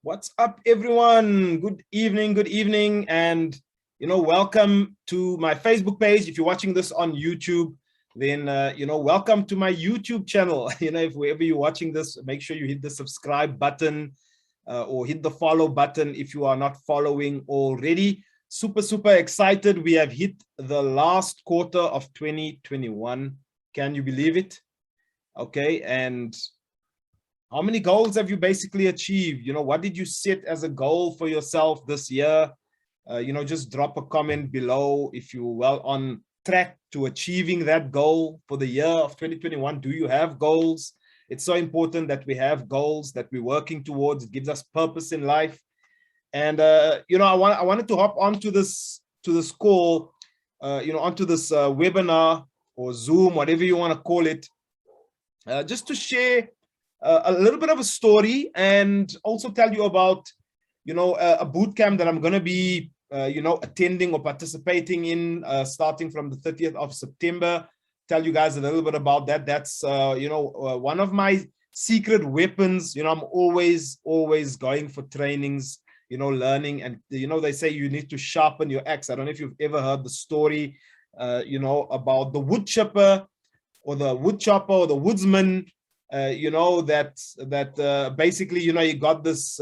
What's up, everyone? Good evening, and welcome to my Facebook page. If you're watching this on YouTube, then welcome to my YouTube channel. If wherever you're watching this, make sure you hit the subscribe button or hit the follow button if you are not following already. Super excited. We have hit the last quarter of 2021. Can you believe it? Okay, and how many goals have you basically achieved? What did you set as a goal for yourself this year? Just drop a comment below if you're well on track to achieving that goal for the year of 2021. Do you have goals? It's so important that we have goals that we're working towards. It gives us purpose in life. And I wanted to hop onto this call, onto this webinar or Zoom, whatever you want to call it, just to share a little bit of a story and also tell you about, a boot camp that I'm going to be, attending or participating in starting from the 30th of September. Tell you guys a little bit about that. That's, one of my secret weapons. I'm always going for trainings, learning. And, they say you need to sharpen your axe. I don't know if you've ever heard the story, about the wood chipper or the wood chopper or the woodsman. Basically, he got this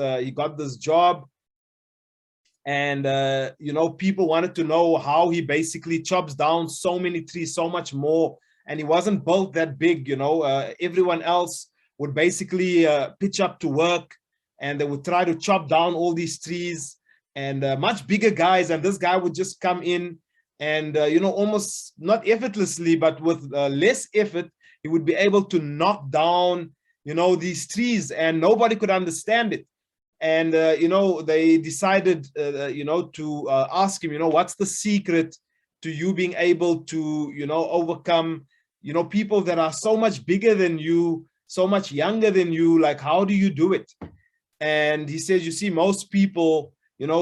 job, and people wanted to know how he basically chops down so many trees, so much more, and he wasn't built that big. Everyone else would basically pitch up to work, and they would try to chop down all these trees, and much bigger guys, and this guy would just come in and almost not effortlessly, but with less effort, he would be able to knock down, these trees, and nobody could understand it. And, they decided, to ask him, what's the secret to you being able to, overcome, people that are so much bigger than you, so much younger than you, like, how do you do it? And he says, you see, most people,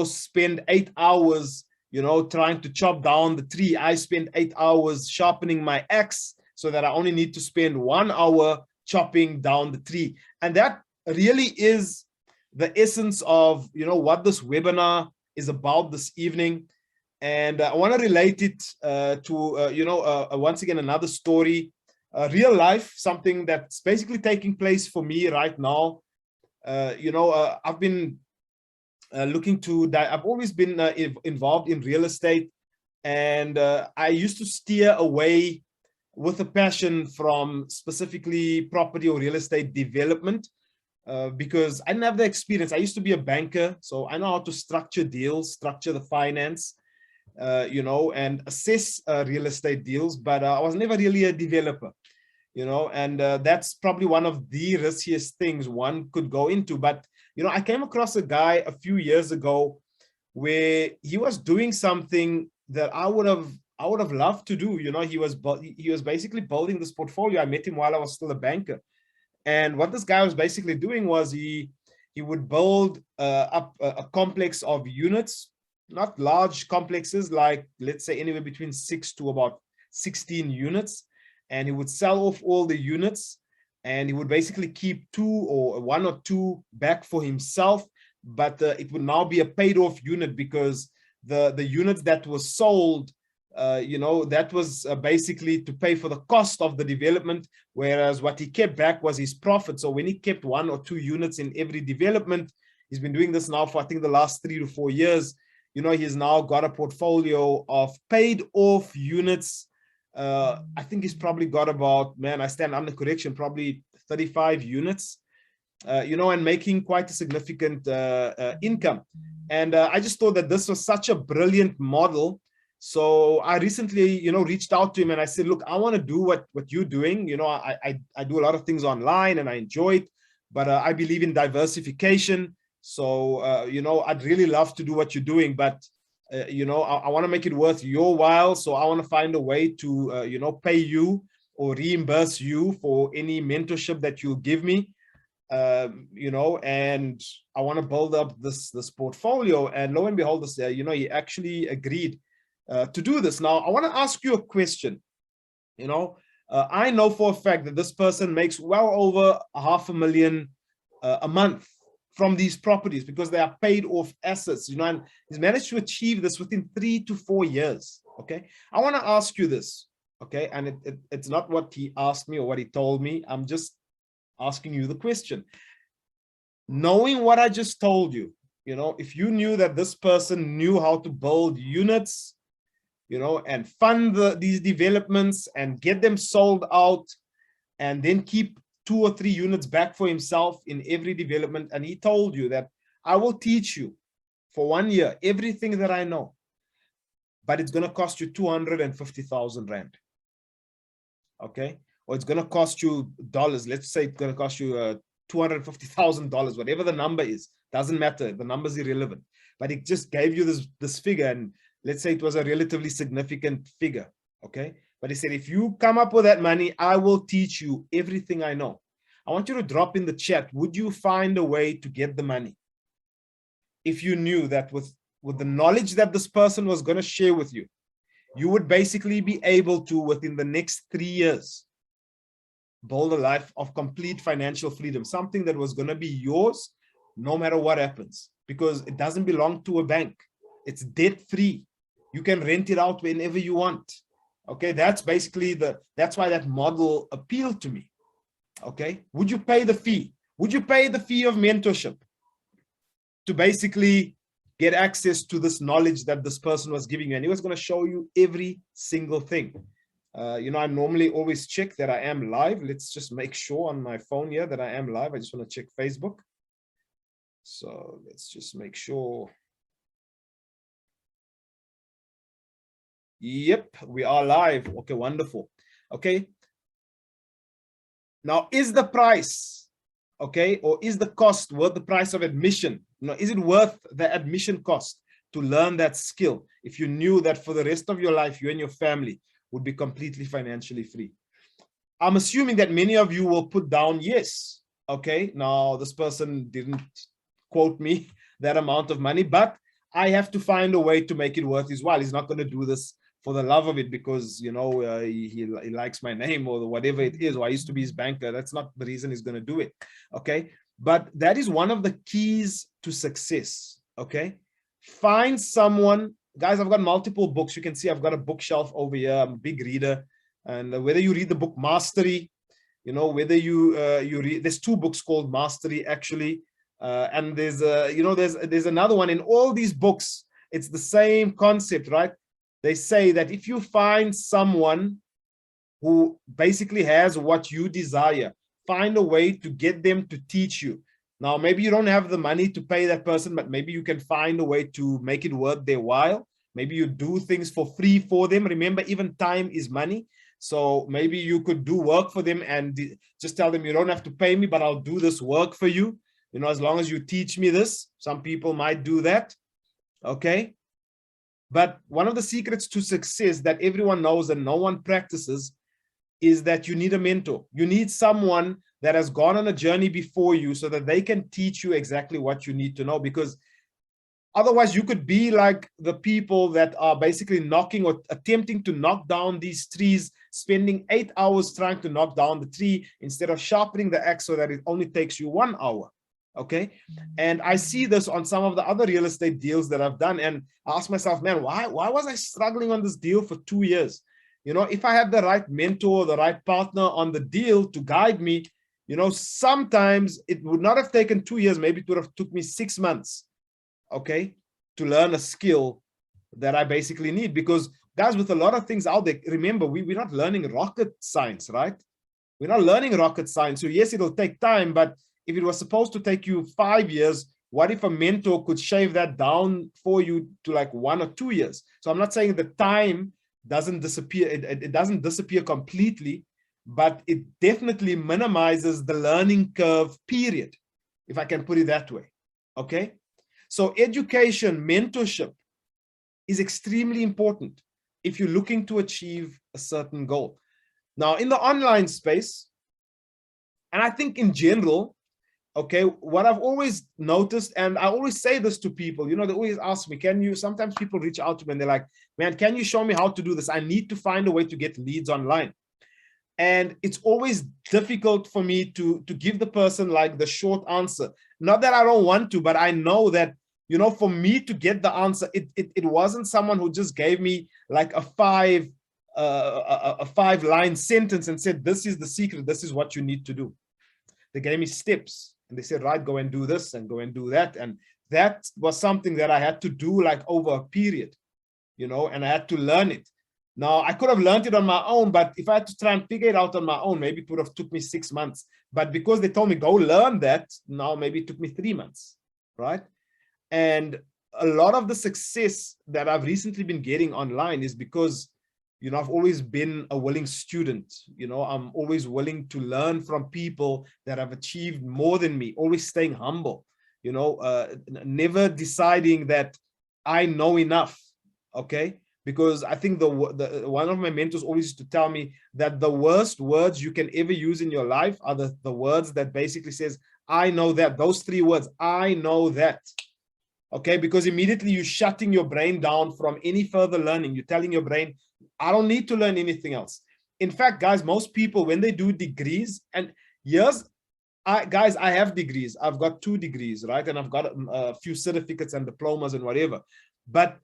spend 8 hours, trying to chop down the tree. I spend 8 hours sharpening my axe, so that I only need to spend 1 hour chopping down the tree. And that really is the essence of, what this webinar is about this evening. And I want to relate it to, once again, another story, real life, something that's basically taking place for me right now. I've been I've always been involved in real estate, and I used to steer away with a passion from specifically property or real estate development, because I didn't have the experience. I used to be a banker, so I know how to structure deals, structure the finance, and assess real estate deals, but I was never really a developer, and that's probably one of the riskiest things one could go into. But, I came across a guy a few years ago where he was doing something that I would have loved to do. He was basically building this portfolio. I met him while I was still a banker. And what this guy was basically doing was he would build up a complex of units, not large complexes, like, let's say, anywhere between 6 to about 16 units. And he would sell off all the units, and he would basically keep 2 or 1 or 2 back for himself. But it would now be a paid off unit, because the units that were sold, that was basically to pay for the cost of the development, whereas what he kept back was his profit. So when he kept 1 or 2 units in every development, he's been doing this now for, I think, the last 3 to 4 years. He's now got a portfolio of paid off units. I think he's probably got about, I stand under correction, probably 35 units, and making quite a significant income. And I just thought that this was such a brilliant model. So I recently, reached out to him, and I said, look, I want to do what you're doing. I do a lot of things online and I enjoy it, but I believe in diversification. So, I'd really love to do what you're doing, but, I want to make it worth your while. So I want to find a way to, pay you or reimburse you for any mentorship that you'll give me, and I want to build up this portfolio. And lo and behold, this, he actually agreed to do this. Now, I want to ask you a question. I know for a fact that this person makes well over $500,000 a month. from these properties because they are paid off assets, and he's managed to achieve this within 3 to 4 years. Okay, I want to ask you this. Okay, and it's not what he asked me or what he told me. I'm just asking you the question. Knowing what I just told you, if you knew that this person knew how to build units, and fund these developments and get them sold out, and then keep 2 or 3 units back for himself in every development. And he told you that I will teach you for 1 year everything that I know, but it's going to cost you 250,000 Rand. Okay. Or it's going to cost you dollars. Let's say it's going to cost you $250,000, whatever the number is, doesn't matter. The number's irrelevant, but it just gave you this figure. And let's say it was a relatively significant figure. Okay. But he said, if you come up with that money, I will teach you everything I know. I want you to drop in the chat. Would you find a way to get the money if you knew that with the knowledge that this person was going to share with you, you would basically be able to, within the next 3 years, build a life of complete financial freedom, something that was going to be yours no matter what happens, because it doesn't belong to a bank. It's debt-free. You can rent it out whenever you want. Okay, that's basically that's why that model appealed to me. Okay, would you pay the fee? Would you pay the fee of mentorship to basically get access to this knowledge that this person was giving you? And he was going to show you every single thing. I normally always check that I am live. Let's just make sure on my phone here that I am live. I just want to check Facebook. So let's just make sure. Yep, we are live. Okay, wonderful. Okay. Now, is the price, okay, or is the cost worth the price of admission? Is it worth the admission cost to learn that skill if you knew that for the rest of your life, you and your family would be completely financially free? I'm assuming that many of you will put down yes. Okay, now this person didn't quote me that amount of money, but I have to find a way to make it worth his while. He's not going to do this for the love of it because, he likes my name or whatever it is, or I used to be his banker. That's not the reason he's going to do it. Okay. But that is one of the keys to success. Okay. Find someone. Guys, I've got multiple books. You can see I've got a bookshelf over here. I'm a big reader. And whether you read the book Mastery, whether you read, there's 2 books called Mastery actually. And there's there's another one. In all these books, it's the same concept, right? They say that if you find someone who basically has what you desire, find a way to get them to teach you. Now, maybe you don't have the money to pay that person, but maybe you can find a way to make it worth their while. Maybe you do things for free for them. Remember, even time is money. So maybe you could do work for them and just tell them, you don't have to pay me, but I'll do this work for you. As long as you teach me this. Some people might do that. Okay. But one of the secrets to success that everyone knows and no one practices is that you need a mentor. You need someone that has gone on a journey before you so that they can teach you exactly what you need to know, because otherwise you could be like the people that are basically knocking or attempting to knock down these trees, spending 8 hours trying to knock down the tree instead of sharpening the axe so that it only takes you 1 hour. Okay. And I see this on some of the other real estate deals that I've done. And I ask myself, man, why was I struggling on this deal for 2 years? If I had the right mentor, the right partner on the deal to guide me, sometimes it would not have taken 2 years. Maybe it would have took me 6 months. Okay. To learn a skill that I basically need, because guys, with a lot of things out there, remember, we're not learning rocket science, right? We're not learning rocket science. So yes, it'll take time, but if it was supposed to take you 5 years, what if a mentor could shave that down for you to like 1 or 2 years? So I'm not saying the time doesn't disappear. It doesn't disappear completely, but it definitely minimizes the learning curve period, if I can put it that way. Okay. So education, mentorship is extremely important if you're looking to achieve a certain goal. Now, in the online space, and I think in general, okay, what I've always noticed, and I always say this to people, they always ask me, sometimes people reach out to me and they're like, man, can you show me how to do this? I need to find a way to get leads online. And it's always difficult for me to give the person like the short answer. Not that I don't want to, but I know that, you know, for me to get the answer, it wasn't someone who just gave me like a five-line sentence and said, this is the secret, this is what you need to do. They gave me steps and they said, right, go and do this and go and do that. And that was something that I had to do like over a period, you know, and I had to learn it. Now, I could have learned it on my own, but if I had to try and figure it out on my own, maybe it would have took me 6 months. But because they told me, go learn that, now maybe it took me 3 months, right? And a lot of the success that I've recently been getting online is because, you know, I've always been a willing student. You know, I'm always willing to learn from people that have achieved more than me, always staying humble, you know, never deciding that I know enough, okay? Because I think one of my mentors always used to tell me that the worst words you can ever use in your life are the words that basically says, I know that. Those 3 words, I know that. Okay, because immediately you're shutting your brain down from any further learning. You're telling your brain, I don't need to learn anything else. In fact, guys, most people, when they do degrees, and guys, I have degrees. I've got 2 degrees, right? And I've got a few certificates and diplomas and whatever. But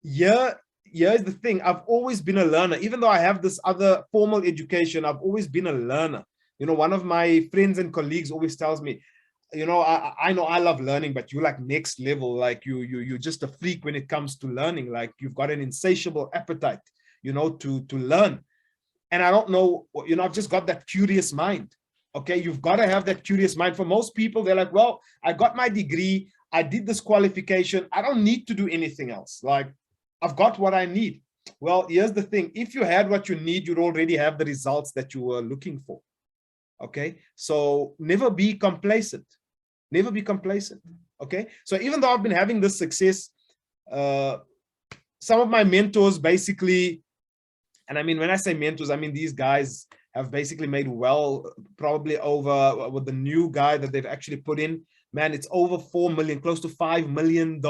here's the thing. I've always been a learner. Even though I have this other formal education, I've always been a learner. You know, one of my friends and colleagues always tells me, you know, I know I love learning, but you're like next level. Like you're just a freak when it comes to learning. Like you've got an insatiable appetite, you know, to learn. And I don't know, you know, I've just got that curious mind. Okay, you've got to have that curious mind. For most people, they're like, well, I got my degree, I did this qualification, I don't need to do anything else. Like, I've got what I need. Well, here's the thing. If you had what you need, you'd already have the results that you were looking for. Okay, so never be complacent. Never be complacent. Okay, so even though I've been having this success, some of my mentors basically, and I mean, when I say mentors, I mean these guys have basically made well, probably over, with the new guy that they've actually put in, man, it's over 4 million, close to $5 million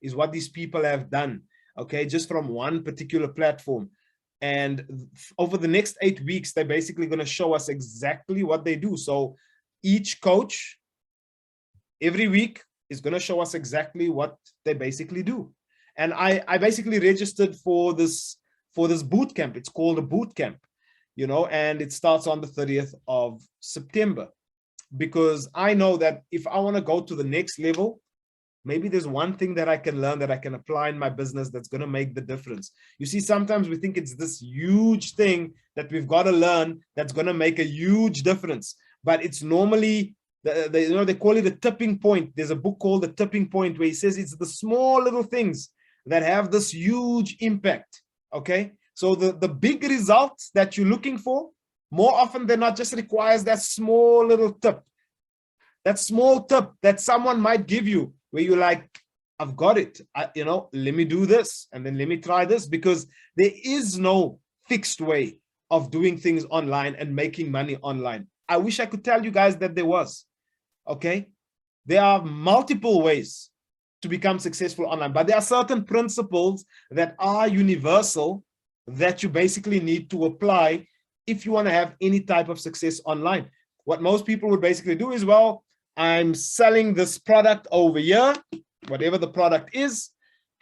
is what these people have done. Okay, just from one particular platform. And over the next 8 weeks, they're basically going to show us exactly what they do. So each coach every week is going to show us exactly what they basically do. And I basically registered for this boot camp. It's called a boot camp, you know, and it starts on the 30th of September, because I know that if I want to go to the next level, maybe there's one thing that I can learn that I can apply in my business that's going to make the difference. You see, sometimes we think it's this huge thing that we've got to learn that's going to make a huge difference. But it's normally, you know, they call it a tipping point. There's a book called The Tipping Point where he says it's the small little things that have this huge impact. Okay, so the big results that you're looking for, more often than not, just requires that small little tip. That small tip that someone might give you, where you're like, I've got it, you know, let me do this, and then let me try this, because there is no fixed way of doing things online and making money online. I wish I could tell you guys that there was, okay? There are multiple ways to become successful online, but there are certain principles that are universal that you basically need to apply if you want to have any type of success online. What most people would basically do is, well, I'm selling this product over here, whatever the product is,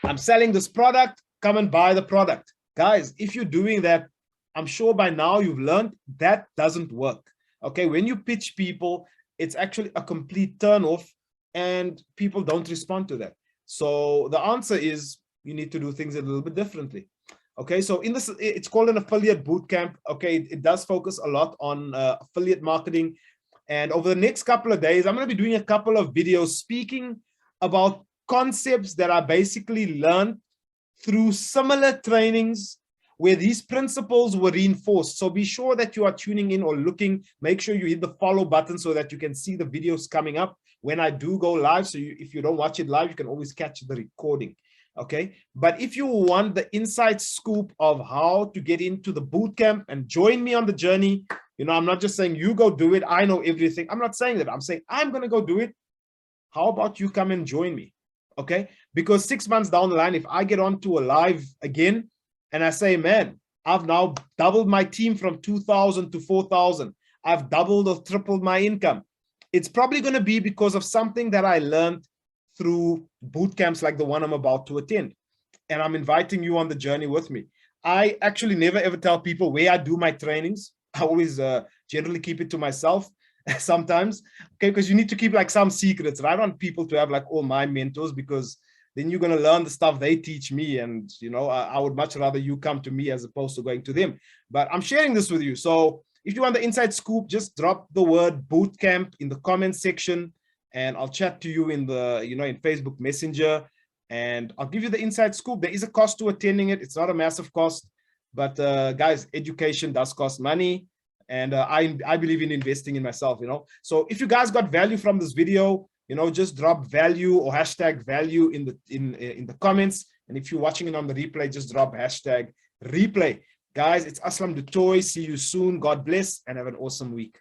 I'm selling this product, come and buy the product. Guys, if you're doing that, I'm sure by now you've learned that doesn't work. Okay, when you pitch people, it's actually a complete turnoff and people don't respond to that. So the answer is you need to do things a little bit differently. Okay, so in this, it's called an affiliate bootcamp. Okay, it does focus a lot on affiliate marketing. And over the next couple of days, I'm going to be doing a couple of videos speaking about concepts that are basically learned through similar trainings where these principles were reinforced. So be sure that you are tuning in or looking. Make sure you hit the follow button so that you can see the videos coming up when I do go live. So if you don't watch it live, you can always catch the recording. Okay, but if you want the inside scoop of how to get into the bootcamp and join me on the journey, you know, I'm not just saying you go do it, I know everything. I'm not saying that. I'm saying I'm going to go do it. How about you come and join me? Okay, because 6 months down the line, if I get onto a live again and I say, man, I've now doubled my team from 2,000 to 4,000. I've doubled or tripled my income. It's probably going to be because of something that I learned through boot camps like the one I'm about to attend. And I'm inviting you on the journey with me. I actually never ever tell people where I do my trainings. I always generally keep it to myself sometimes, okay, because you need to keep like some secrets. And I want people to have like all my mentors, because then you're going to learn the stuff they teach me. And, you know, I would much rather you come to me as opposed to going to them. But I'm sharing this with you. So if you want the inside scoop, just drop the word bootcamp in the comment section, and I'll chat to you in the, you know, in Facebook Messenger, and I'll give you the inside scoop. There is a cost to attending it. It's not a massive cost, but guys, education does cost money. And I believe in investing in myself, you know. So if you guys got value from this video, you know, just drop value or hashtag value in the comments. And if you're watching it on the replay, just drop hashtag replay. Guys, it's Aslam Du Toit. See you soon. God bless and have an awesome week.